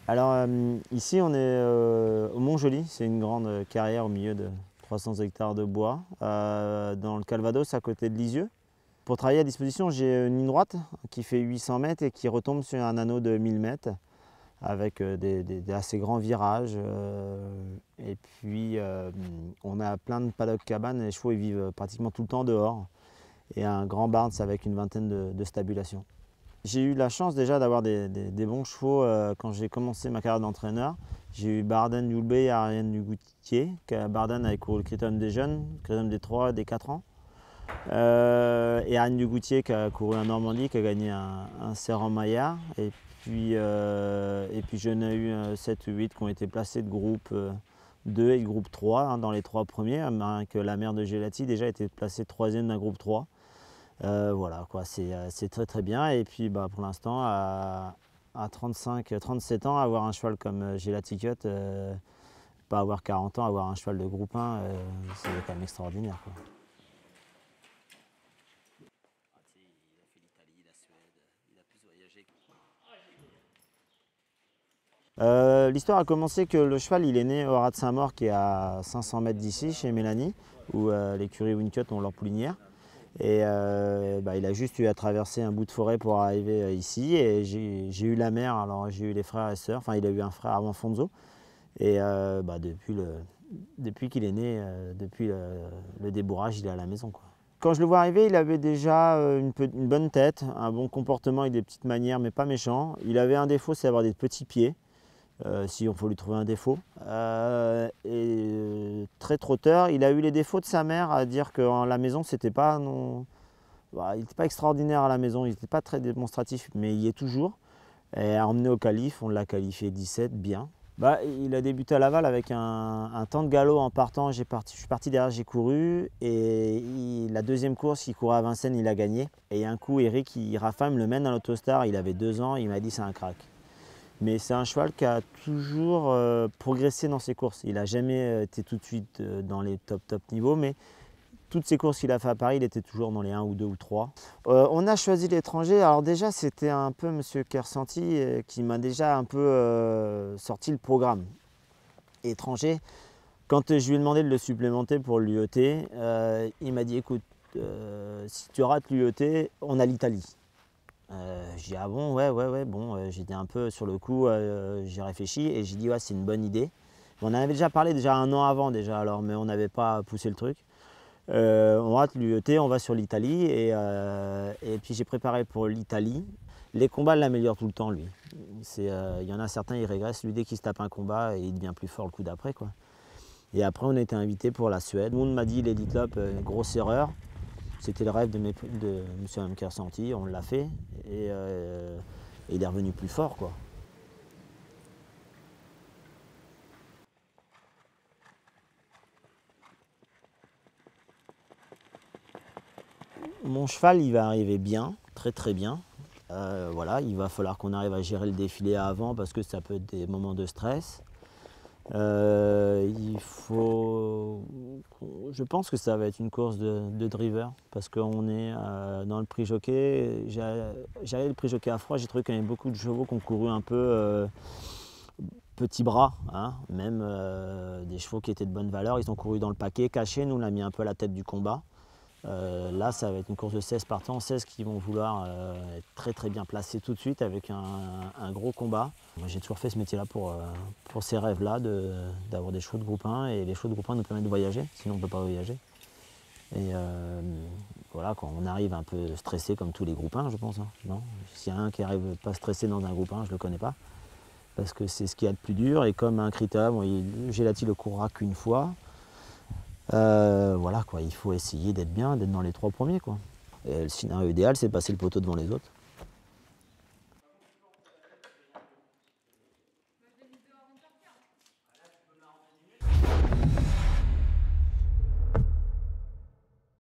Alors ici on est au Mont-Joli, c'est une grande carrière au milieu de 300 hectares de bois, dans le Calvados à côté de Lisieux. Pour travailler à disposition, j'ai une ligne droite qui fait 800 mètres et qui retombe sur un anneau de 1000 mètres avec des assez grands virages. Et puis on a plein de paddocks cabanes et les chevaux ils vivent pratiquement tout le temps dehors. Et un grand barns avec une vingtaine de stabulations. J'ai eu la chance déjà d'avoir des bons chevaux quand j'ai commencé ma carrière d'entraîneur. J'ai eu Barden Youlbé et Ariane Dugoutier. Barden avait couru le Critérium des jeunes, le Critérium des 3 et des 4 ans. Et Ariane Dugoutier qui a couru en Normandie, qui a gagné un Serran Maillard. Et puis j'en ai eu 7 ou 8 qui ont été placés de groupe 2 et de groupe 3 hein, dans les 3 premiers. Que la mère de Gelati déjà était placée 3e d'un groupe 3. Voilà, quoi, c'est très très bien. Et puis pour l'instant, à 35-37 ans, avoir un cheval comme Gelati Cut, pas avoir 40 ans, avoir un cheval de groupe 1, c'est quand même extraordinaire, quoi. L'histoire a commencé que le cheval il est né au Rat de Saint-Maur qui est à 500 mètres d'ici, chez Mélanie, où l'écurie Wincut ont leur poulinière. Et il a juste eu à traverser un bout de forêt pour arriver ici. Et j'ai eu la mère, alors j'ai eu les frères et sœurs, enfin il a eu un frère avant Fonzo. Et depuis qu'il est né, depuis le débourrage, il est à la maison, quoi. Quand je le vois arriver, il avait déjà une bonne tête, un bon comportement avec des petites manières, mais pas méchant. Il avait un défaut, c'est d'avoir des petits pieds. Si on peut lui trouver un défaut. Très trotteur, il a eu les défauts de sa mère, à dire que la maison, c'était pas non, il n'était pas extraordinaire à la maison, il n'était pas très démonstratif, mais il y est toujours. Et à emmener au qualif, on l'a qualifié 17, bien. Il a débuté à Laval avec un temps de galop en partant. Je suis parti derrière, j'ai couru. Et la deuxième course, il courait à Vincennes, il a gagné. Et un coup, Eric, Rafa me le mène dans l'Autostar, il avait 2 ans, il m'a dit c'est un crack. Mais c'est un cheval qui a toujours progressé dans ses courses. Il n'a jamais été tout de suite dans les top niveaux, mais toutes ses courses qu'il a fait à Paris, il était toujours dans les 1 ou 2 ou 3. On a choisi l'étranger. Alors déjà, c'était un peu M. Kersanti qui m'a déjà un peu sorti le programme étranger. Quand je lui ai demandé de le supplémenter pour l'UET, il m'a dit, écoute, si tu rates l'UET, on a l'Italie. J'ai dit ah bon, ouais, bon, j'étais un peu sur le coup, j'ai réfléchi et j'ai dit ouais c'est une bonne idée. On en avait déjà parlé déjà 1 an avant déjà alors, mais on n'avait pas poussé le truc. On rate l'UET, on va sur l'Italie et puis j'ai préparé pour l'Italie. Les combats l'améliorent tout le temps lui. Il y en a certains, ils régressent, lui dès qu'il se tape un combat, il devient plus fort le coup d'après, quoi. Et après on a été invité pour la Suède. Tout le monde m'a dit l'Elite Lopp, grosse erreur. C'était le rêve de M. Kersanti, on l'a fait et il est revenu plus fort, quoi. Mon cheval, il va arriver bien, très très bien. Voilà, il va falloir qu'on arrive à gérer le défilé avant parce que ça peut être des moments de stress. Je pense que ça va être une course de driver parce qu'on est dans le prix jockey. J'allais le prix jockey à froid, j'ai trouvé qu'il y avait beaucoup de chevaux qui ont couru un peu petits bras, hein, même des chevaux qui étaient de bonne valeur. Ils ont couru dans le paquet, caché, nous on l'a mis un peu à la tête du combat. Là, ça va être une course de 16 partants, 16 qui vont vouloir être très très bien placés tout de suite avec un gros combat. Moi, j'ai toujours fait ce métier-là pour ces rêves-là, d'avoir des chevaux de groupe 1 et les chevaux de groupe 1 nous permettent de voyager, sinon on ne peut pas voyager. Et voilà, quand on arrive un peu stressé comme tous les groupes 1, je pense. Hein, non, s'il y a un qui arrive pas stressé dans un groupe 1, je ne le connais pas. Parce que c'est ce qu'il y a de plus dur et comme un critérium, Gelati le courra qu'une fois. Voilà quoi, il faut essayer d'être bien, d'être dans les 3 premiers quoi. Et le scénario idéal c'est de passer le poteau devant les autres.